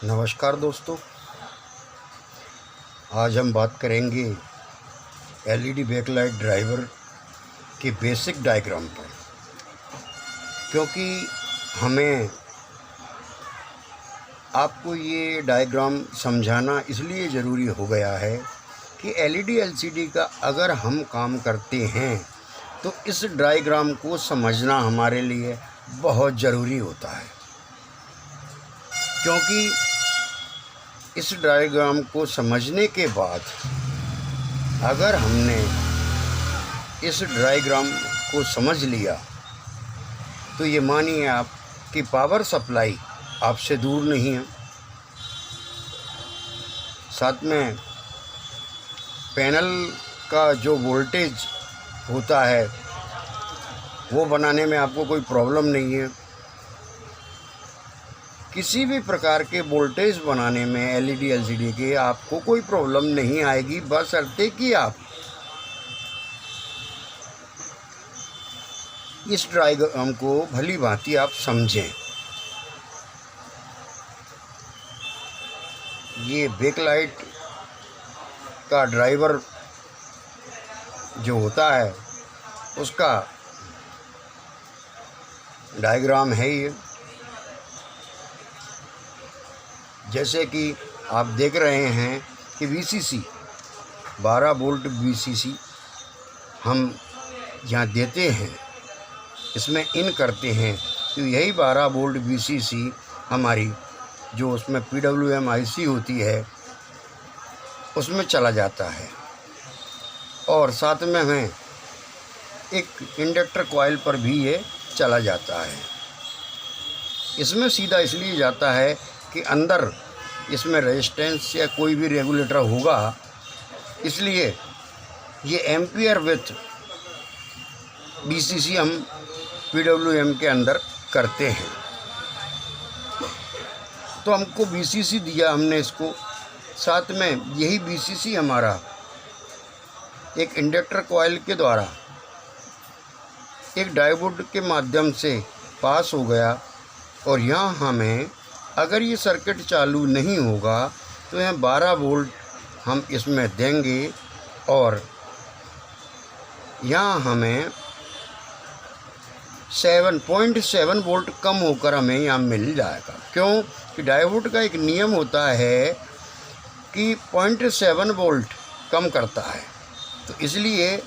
नमस्कार दोस्तों, आज हम बात करेंगे एलईडी बैकलाइट ड्राइवर के बेसिक डायग्राम पर, क्योंकि हमें आपको ये डायग्राम समझाना इसलिए ज़रूरी हो गया है कि एलईडी एलसीडी का अगर हम काम करते हैं तो इस डायग्राम को समझना हमारे लिए बहुत ज़रूरी होता है, क्योंकि इस डायग्राम को समझने के बाद अगर हमने इस डायग्राम को समझ लिया तो ये मानिए आप कि पावर सप्लाई आपसे दूर नहीं है। साथ में पैनल का जो वोल्टेज होता है वो बनाने में आपको कोई प्रॉब्लम नहीं है। किसी भी प्रकार के वोल्टेज बनाने में एलईडी एलसीडी के आपको कोई प्रॉब्लम नहीं आएगी, बशर्ते कि आप इस डायग्राम को भली भांति आप समझें। ये बैकलाइट का ड्राइवर जो होता है उसका डायग्राम है ये। जैसे कि आप देख रहे हैं कि VCC 12 वोल्ट VCC हम यहाँ देते हैं, इसमें इन करते हैं तो यही 12 वोल्ट VCC हमारी जो उसमें PWM IC होती है उसमें चला जाता है। और साथ में हमें एक इंडक्टर कॉइल पर भी ये चला जाता है। इसमें सीधा इसलिए जाता है कि अंदर इसमें रेजिस्टेंस या कोई भी रेगुलेटर होगा, इसलिए ये एम्पियर विथ VCC हम PWM के अंदर करते हैं। तो हमको VCC दिया हमने इसको, साथ में यही VCC हमारा एक इंडक्टर कॉइल के द्वारा एक डायोड के माध्यम से पास हो गया। और यहाँ हमें अगर ये सर्किट चालू नहीं होगा तो यहाँ 12 वोल्ट हम इसमें देंगे और यहाँ हमें 7.7 वोल्ट कम होकर हमें यहाँ मिल जाएगा। क्यों कि डायोड का एक नियम होता है कि 0.7 वोल्ट कम करता है। तो इसलिए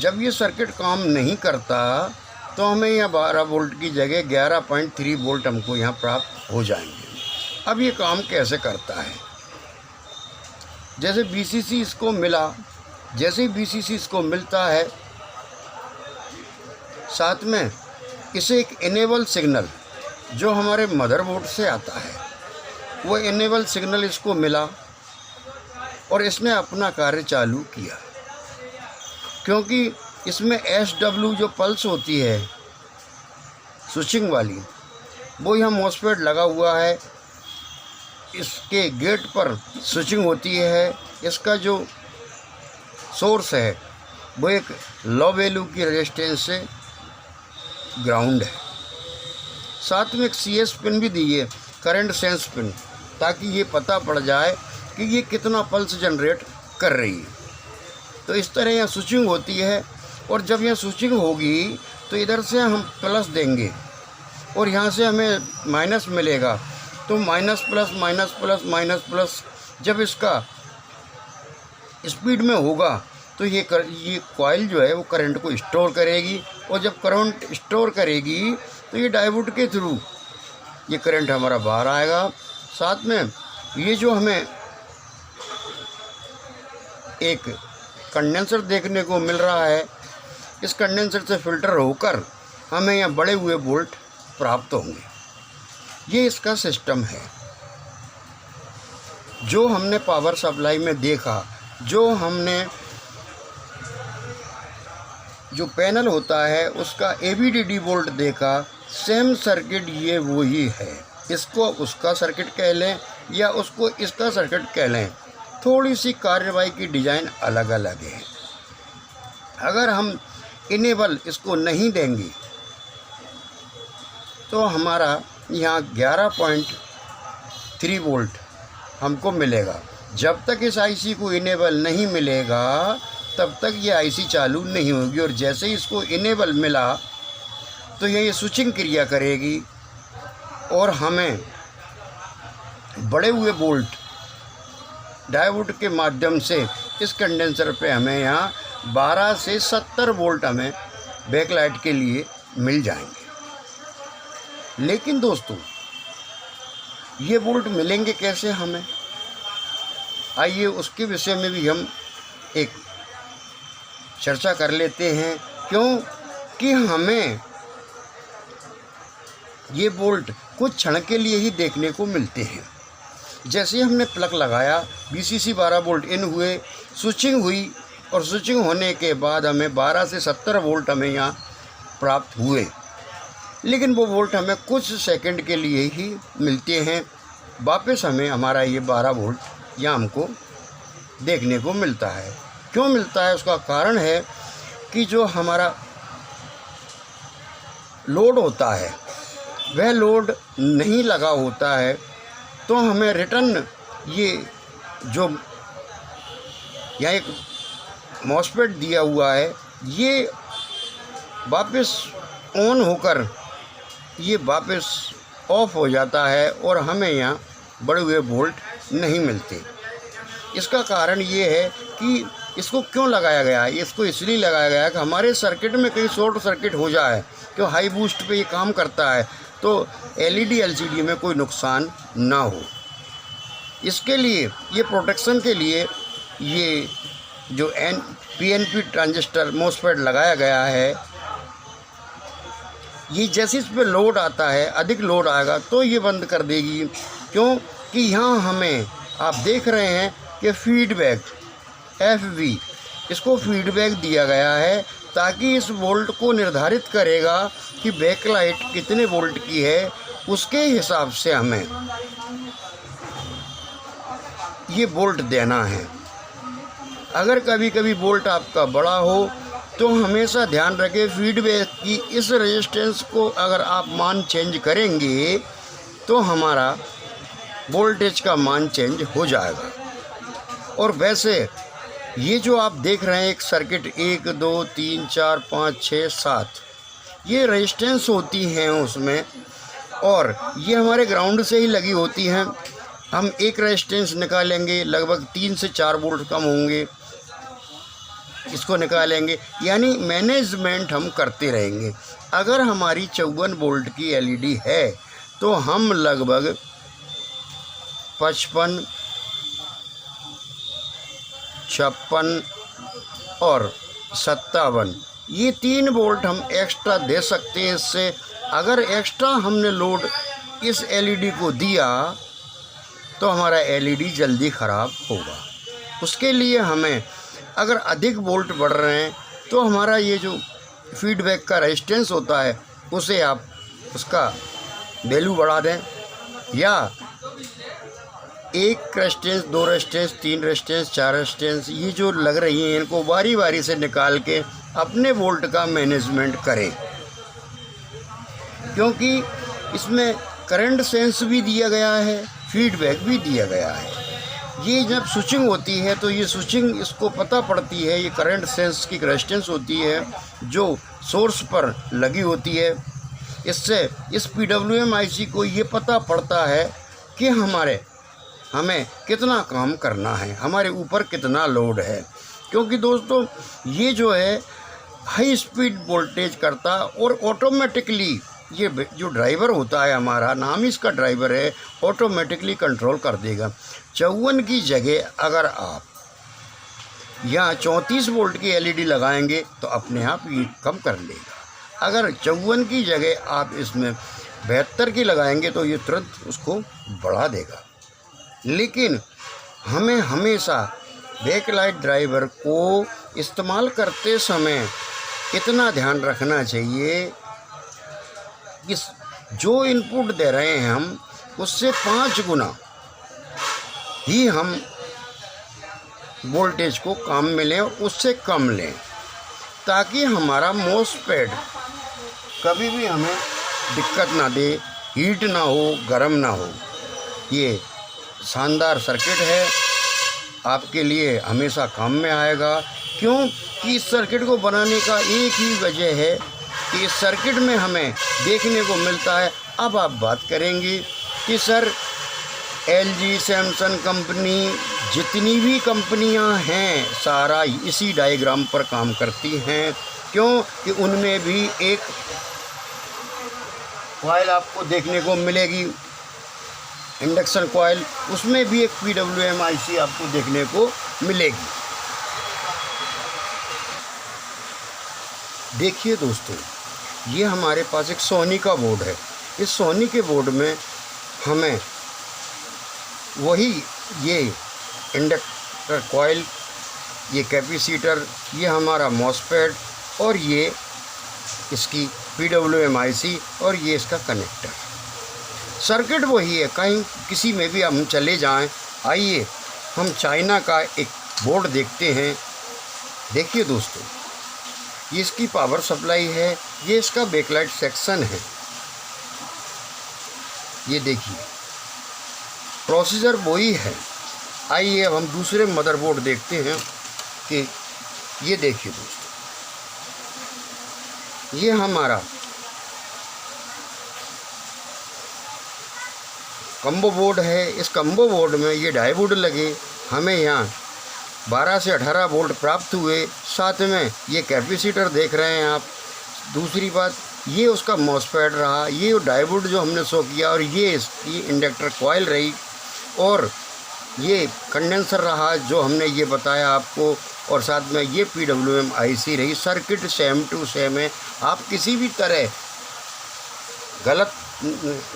जब ये सर्किट काम नहीं करता तो हमें यहाँ 12 वोल्ट की जगह 11.3 वोल्ट हमको यहाँ प्राप्त हो जाएंगे। अब ये काम कैसे करता है? जैसे VCC इसको मिला, जैसे ही VCC इसको मिलता है, साथ में इसे एक इनेबल सिग्नल जो हमारे मदरबोर्ड से आता है वो इनेबल सिग्नल इसको मिला और इसने अपना कार्य चालू किया। क्योंकि इसमें SW जो पल्स होती है स्विचिंग वाली, वो यहाँ मॉसफेट लगा हुआ है, इसके गेट पर स्विचिंग होती है। इसका जो सोर्स है वो एक लो वैल्यू की रेजिस्टेंस से ग्राउंड है। साथ में एक CS पिन भी दी है, करंट सेंस पिन, ताकि ये पता पड़ जाए कि ये कितना पल्स जनरेट कर रही है। तो इस तरह यहाँ स्विचिंग होती है और जब यहाँ स्विचिंग होगी तो इधर से हम प्लस देंगे और यहाँ से हमें माइनस मिलेगा। तो minus plus minus plus minus plus जब इसका स्पीड में होगा तो ये कॉइल जो है वो करंट को स्टोर करेगी और जब करंट स्टोर करेगी तो ये डायोड के थ्रू ये करंट हमारा बाहर आएगा। साथ में ये जो हमें एक कंडेंसर देखने को मिल रहा है, इस कंडेंसर से फ़िल्टर होकर हमें यहाँ बड़े हुए वोल्ट प्राप्त होंगे। ये इसका सिस्टम है जो हमने पावर सप्लाई में देखा। जो हमने जो पैनल होता है उसका ABDD वोल्ट देखा, सेम सर्किट ये वही है। इसको उसका सर्किट कह लें या उसको इसका सर्किट कह लें, थोड़ी सी कार्रवाई की डिज़ाइन अलग अलग है। अगर हम इनेबल इसको नहीं देंगे तो हमारा यहाँ 3 वोल्ट हमको मिलेगा। जब तक इस आईसी को इनेबल नहीं मिलेगा तब तक ये आईसी चालू नहीं होगी, और जैसे ही इसको इनेबल मिला तो ये स्विचिंग क्रिया करेगी और हमें बड़े हुए वोल्ट डायोड के माध्यम से इस कंडेंसर पे हमें यहाँ 12 से 70 वोल्ट हमें बैकलाइट के लिए मिल जाएंगे। लेकिन दोस्तों ये वोल्ट मिलेंगे कैसे हमें, आइए उसके विषय में भी हम एक चर्चा कर लेते हैं। क्योंकि हमें ये वोल्ट कुछ क्षण के लिए ही देखने को मिलते हैं। जैसे हमने प्लग लगाया, VCC 12 वोल्ट इन हुए, स्विचिंग हुई, और स्विचिंग होने के बाद हमें 12 से 70 वोल्ट हमें यहाँ प्राप्त हुए। लेकिन वो वोल्ट हमें कुछ सेकंड के लिए ही मिलते हैं, वापस हमें हमारा ये 12 वोल्ट यहाँ हमको देखने को मिलता है। क्यों मिलता है, उसका कारण है कि जो हमारा लोड होता है वह लोड नहीं लगा होता है, तो हमें रिटर्न ये जो यहाँ एक मॉसफेट दिया हुआ है ये वापस ऑन होकर ये वापस ऑफ हो जाता है और हमें यहाँ बड़े हुए वोल्ट नहीं मिलते। इसका कारण ये है कि इसको क्यों लगाया गया है। इसको इसलिए लगाया गया है कि हमारे सर्किट में कहीं शॉर्ट सर्किट हो जाए, क्यों हाई बूस्ट पे ये काम करता है, तो एलईडी एलसीडी में कोई नुकसान ना हो। इसके लिए ये प्रोटेक्शन के लिए ये जो पीएनपी ट्रांजिस्टर मॉसफेट लगाया गया है, ये जैसे इस पे लोड आता है, अधिक लोड आएगा तो ये बंद कर देगी। क्यों कि यहाँ हमें आप देख रहे हैं कि फीडबैक FV इसको फीडबैक दिया गया है, ताकि इस वोल्ट को निर्धारित करेगा कि बैकलाइट कितने वोल्ट की है, उसके हिसाब से हमें ये वोल्ट देना है। अगर कभी कभी वोल्ट आपका बड़ा हो तो हमेशा ध्यान रखें फीडबैक की इस रेजिस्टेंस को अगर आप मान चेंज करेंगे तो हमारा वोल्टेज का मान चेंज हो जाएगा। और वैसे ये जो आप देख रहे हैं एक सर्किट 1 2 3 4 5 6 7 ये रेजिस्टेंस होती हैं उसमें, और ये हमारे ग्राउंड से ही लगी होती हैं। हम एक रेजिस्टेंस निकालेंगे, लगभग 3 से 4 वोल्ट कम होंगे, इसको निकालेंगे, यानी मैनेजमेंट हम करते रहेंगे। अगर हमारी 54 वोल्ट की एलईडी है तो हम लगभग 55, 56 और 57 ये 3 वोल्ट हम एक्स्ट्रा दे सकते हैं। इससे अगर एक्स्ट्रा हमने लोड इस एलईडी को दिया तो हमारा एलईडी जल्दी ख़राब होगा। उसके लिए हमें अगर अधिक वोल्ट बढ़ रहे हैं तो हमारा ये जो फीडबैक का रेजिस्टेंस होता है उसे आप उसका वैल्यू बढ़ा दें, या 1 रेजिस्टेंस 2 रेजिस्टेंस 3 रेजिस्टेंस 4 रेजिस्टेंस ये जो लग रही हैं इनको बारी बारी से निकाल के अपने वोल्ट का मैनेजमेंट करें। क्योंकि इसमें करंट सेंस भी दिया गया है, फीडबैक भी दिया गया है। ये जब स्विचिंग होती है तो ये स्विचिंग इसको पता पड़ती है, ये करंट सेंस की रेजिस्टेंस होती है जो सोर्स पर लगी होती है। इससे इस PWM IC को ये पता पड़ता है कि हमें कितना काम करना है, हमारे ऊपर कितना लोड है। क्योंकि दोस्तों ये जो है हाई स्पीड वोल्टेज करता और ऑटोमेटिकली ये जो ड्राइवर होता है हमारा, नाम इसका ड्राइवर है, ऑटोमेटिकली कंट्रोल कर देगा। 54 की जगह अगर आप यहाँ 34 वोल्ट की एलईडी लगाएंगे तो अपने आप ये कम कर लेगा। अगर 54 की जगह आप इसमें 72 की लगाएंगे तो ये तुरंत उसको बढ़ा देगा। लेकिन हमें हमेशा बैकलाइट ड्राइवर को इस्तेमाल करते समय इतना ध्यान रखना चाहिए कि जो इनपुट दे रहे हैं हम उससे 5 गुना ही हम वोल्टेज को काम में लें और उससे कम लें, ताकि हमारा मॉसफेट कभी भी हमें दिक्कत ना दे, हीट ना हो, गर्म ना हो। ये शानदार सर्किट है, आपके लिए हमेशा काम में आएगा। क्यों कि इस सर्किट को बनाने का एक ही वजह है कि इस सर्किट में हमें देखने को मिलता है। अब आप बात करेंगे कि सर LG, सैमसंग कंपनी, जितनी भी कंपनियां हैं सारा इसी डायग्राम पर काम करती हैं। क्यों कि उनमें भी एक कॉइल आपको देखने को मिलेगी, इंडक्शन कॉइल, उसमें भी एक PWM IC आपको देखने को मिलेगी। देखिए दोस्तों, ये हमारे पास एक सोनी का बोर्ड है। इस सोनी के बोर्ड में हमें वही ये इंडक्टर कॉइल, ये कैपेसिटर, ये हमारा मॉसफेट और ये इसकी PWM IC और ये इसका कनेक्टर। सर्किट वही है, कहीं किसी में भी हम चले जाएं। आइए हम चाइना का एक बोर्ड देखते हैं। देखिए दोस्तों, ये इसकी पावर सप्लाई है, ये इसका बैकलाइट सेक्शन है। ये देखिए प्रोसीजर वही है। आइए अब हम दूसरे मदरबोर्ड देखते हैं कि ये देखिए दोस्तों, ये हमारा कम्बो बोर्ड है। इस कम्बो बोर्ड में ये डायोड लगे, हमें यहाँ 12 से 18 वोल्ट प्राप्त हुए। साथ में ये कैपेसिटर देख रहे हैं आप। दूसरी बात, ये उसका मॉसफेट रहा, ये डायोड जो हमने शो किया, और ये इसकी इंडक्टर कॉइल रही, और ये कंडेंसर रहा जो हमने ये बताया आपको, और साथ में ये PWM IC रही। सर्किट सेम टू सेम है, आप किसी भी तरह गलत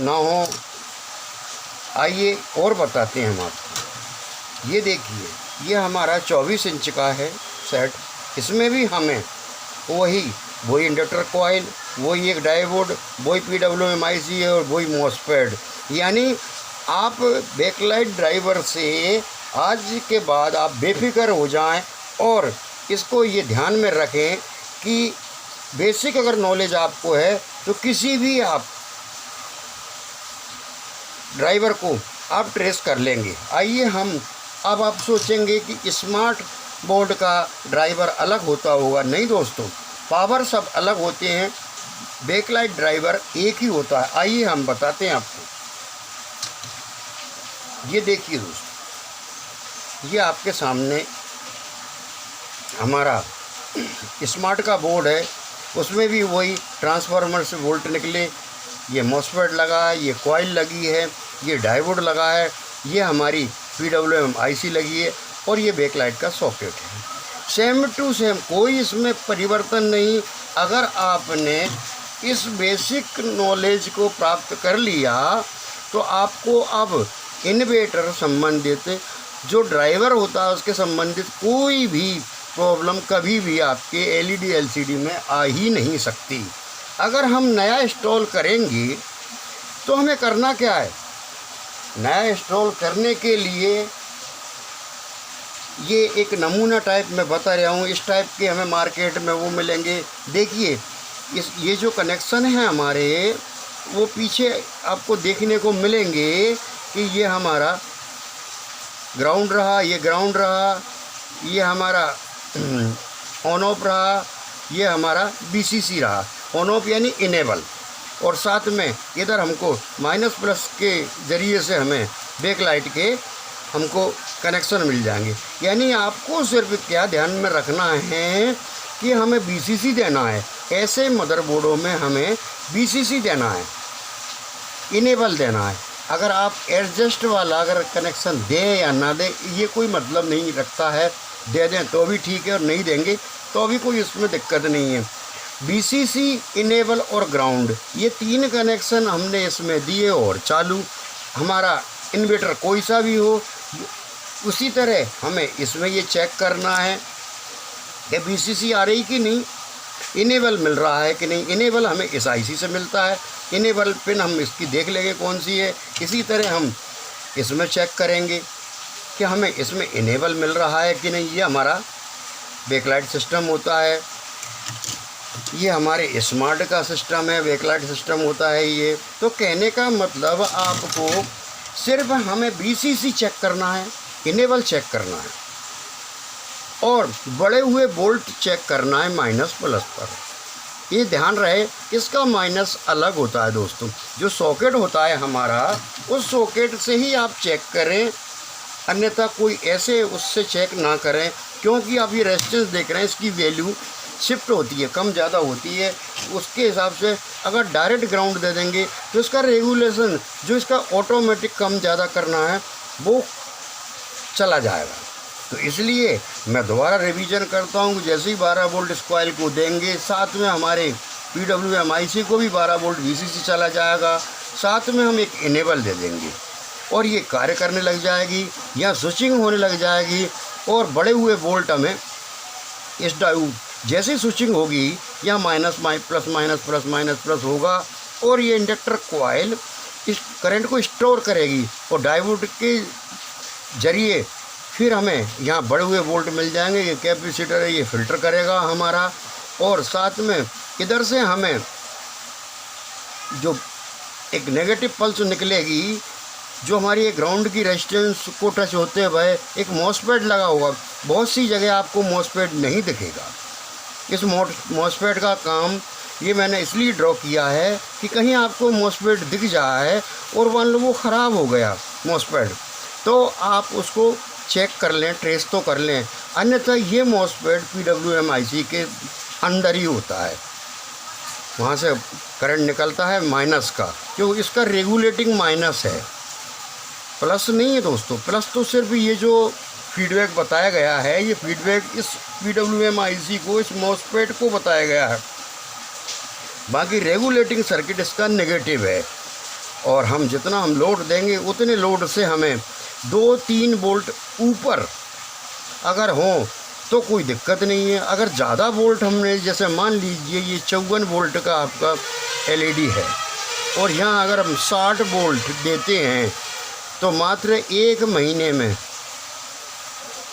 ना हो। आइए और बताते हैं हम आपको। ये देखिए, ये हमारा 24 इंच का है सेट। इसमें भी हमें वही इंडक्टर कॉइल, वही एक डायोड, वही PWM IC है और वही मॉसफेट। यानी आप बैकलाइट ड्राइवर से आज के बाद आप बेफिक्र हो जाएं और इसको ये ध्यान में रखें कि बेसिक अगर नॉलेज आपको है तो किसी भी आप ड्राइवर को आप ट्रेस कर लेंगे। आइए हम अब आप सोचेंगे कि स्मार्ट बोर्ड का ड्राइवर अलग होता होगा। नहीं दोस्तों, पावर सब अलग होते हैं, बैकलाइट ड्राइवर एक ही होता है। आइए हम बताते हैं आपको। ये देखिए दोस्तों, ये आपके सामने हमारा स्मार्ट का बोर्ड है। उसमें भी वही ट्रांसफार्मर से वोल्ट निकले, ये मॉसफेट लगा है, ये कॉइल लगी है, ये डायोड लगा है, ये हमारी PWM IC लगी है और ये बैकलाइट का सॉकेट है। सेम टू सेम, कोई इसमें परिवर्तन नहीं। अगर आपने इस बेसिक नॉलेज को प्राप्त कर लिया तो आपको अब इन्वर्टर संबंधित जो ड्राइवर होता है उसके संबंधित कोई भी प्रॉब्लम कभी भी आपके LED LCD में आ ही नहीं सकती। अगर हम नया इंस्टॉल करेंगे तो हमें करना क्या है? नया इंस्टॉल करने के लिए ये एक नमूना टाइप में बता रहा हूँ, इस टाइप के हमें मार्केट में वो मिलेंगे। देखिए ये जो कनेक्शन है हमारे, वो पीछे आपको देखने को मिलेंगे कि ये हमारा ग्राउंड रहा, ये ग्राउंड रहा, ये हमारा ऑन ऑफ रहा, ये हमारा BCC रहा। ऑन ऑफ यानी इनेबल, और साथ में इधर हमको माइनस प्लस के ज़रिए से हमें बैकलाइट के हमको कनेक्शन मिल जाएंगे। यानी आपको सिर्फ क्या ध्यान में रखना है कि हमें BCC देना है। ऐसे मदरबोर्डों में हमें BCC देना है, इनेबल देना है। अगर आप एडजस्ट वाला अगर कनेक्शन दें या ना दें ये कोई मतलब नहीं रखता है। दे दें तो भी ठीक है और नहीं देंगे तो भी कोई इसमें दिक्कत नहीं है। BCC, इनेबल और ग्राउंड, ये 3 कनेक्शन हमने इसमें दिए और चालू। हमारा इन्वर्टर कोई सा भी हो, उसी तरह हमें इसमें ये चेक करना है कि BCC आ रही कि नहीं, इनेबल मिल रहा है कि नहीं। इनेबल हमें इस IC से मिलता है, इनेबल पिन हम इसकी देख लेंगे कौन सी है। इसी तरह हम इसमें चेक करेंगे कि हमें इसमें इनेबल मिल रहा है कि नहीं। ये हमारा बैकलाइट सिस्टम होता है, ये हमारे स्मार्ट का सिस्टम है, बैकलाइट सिस्टम होता है ये। तो कहने का मतलब आपको सिर्फ हमें VCC चेक करना है, इनेबल चेक करना है और बड़े हुए बोल्ट चेक करना है माइनस प्लस पर। ये ध्यान रहे, इसका माइनस अलग होता है दोस्तों। जो सॉकेट होता है हमारा, उस सॉकेट से ही आप चेक करें, अन्यथा कोई ऐसे उससे चेक ना करें, क्योंकि आप ये रेजिस्टेंस देख रहे हैं, इसकी वैल्यू शिफ्ट होती है, कम ज़्यादा होती है। उसके हिसाब से अगर डायरेक्ट ग्राउंड दे देंगे तो इसका रेगुलेशन, जो इसका ऑटोमेटिक कम ज़्यादा करना है, वो चला जाएगा। तो इसलिए मैं दोबारा रिवीजन करता हूँ, जैसे ही 12 वोल्ट इस कॉइल को देंगे, साथ में हमारे PWM IC को भी 12 वोल्ट VCC चला जाएगा, साथ में हम एक इनेबल दे देंगे और ये कार्य करने लग जाएगी, या स्विचिंग होने लग जाएगी। और बड़े हुए वोल्ट हमें इस डायोड जैसे स्विचिंग होगी, या minus plus minus plus minus plus होगा, और ये इंडक्टर कॉइल इस करंट को स्टोर करेगी और डायोड के जरिए फिर हमें यहाँ बड़े हुए वोल्ट मिल जाएंगे। ये कैपेसिटर है, ये फिल्टर करेगा हमारा, और साथ में इधर से हमें जो एक नेगेटिव पल्स निकलेगी, जो हमारी एक ग्राउंड की रेजिस्टेंस को टच होते हुए एक मॉसफेट लगा होगा। बहुत सी जगह आपको मॉसफेट नहीं दिखेगा। इस मॉसफेट का काम ये मैंने इसलिए ड्रॉ किया है कि कहीं आपको मॉसफेट दिख जाए और मान लो वो ख़राब हो गया मॉसफेट, तो आप उसको चेक कर लें, ट्रेस तो कर लें। अन्यथा ये मॉसफेट PWM IC के अंदर ही होता है, वहाँ से करंट निकलता है माइनस का, क्योंकि इसका रेगुलेटिंग माइनस है, प्लस नहीं है दोस्तों। प्लस तो सिर्फ ये जो फीडबैक बताया गया है, ये फीडबैक इस PWM IC को, इस मॉसफेट को बताया गया है। बाकी रेगुलेटिंग सर्किट इसका नेगेटिव है, और हम जितना हम लोड देंगे उतने लोड से हमें 2-3 वोल्ट ऊपर अगर हो तो कोई दिक्कत नहीं है। अगर ज़्यादा वोल्ट हमने, जैसे मान लीजिए ये 54 वोल्ट का आपका LED है, और यहाँ अगर हम 60 वोल्ट देते हैं, तो मात्र 1 महीने में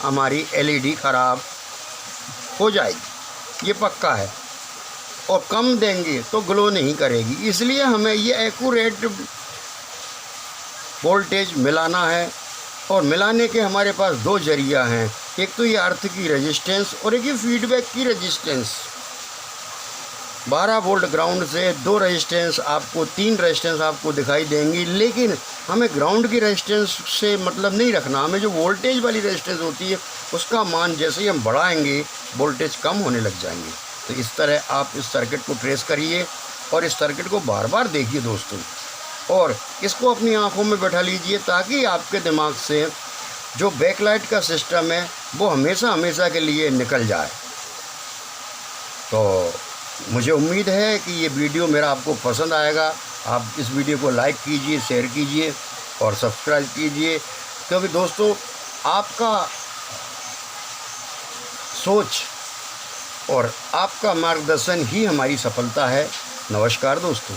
हमारी LED ख़राब हो जाएगी, ये पक्का है। और कम देंगे तो ग्लो नहीं करेगी। इसलिए हमें ये एक्यूरेट वोल्टेज मिलाना है, और मिलाने के हमारे पास 2 जरिया हैं। एक तो ये अर्थ की रेजिस्टेंस और एक ये फीडबैक की रेजिस्टेंस। 12 वोल्ट ग्राउंड से 2 रेजिस्टेंस आपको, 3 रेजिस्टेंस आपको दिखाई देंगी, लेकिन हमें ग्राउंड की रेजिस्टेंस से मतलब नहीं रखना। हमें जो वोल्टेज वाली रेजिस्टेंस होती है, उसका मान जैसे ही हम बढ़ाएंगे, वोल्टेज कम होने लग जाएंगे। तो इस तरह आप इस सर्किट को ट्रेस करिए और इस सर्किट को बार बार देखिए दोस्तों, और इसको अपनी आंखों में बैठा लीजिए, ताकि आपके दिमाग से जो बैकलाइट का सिस्टम है वो हमेशा हमेशा के लिए निकल जाए। तो मुझे उम्मीद है कि ये वीडियो मेरा आपको पसंद आएगा। आप इस वीडियो को लाइक कीजिए, शेयर कीजिए और सब्सक्राइब कीजिए, क्योंकि दोस्तों आपका सोच और आपका मार्गदर्शन ही हमारी सफलता है। नमस्कार दोस्तों।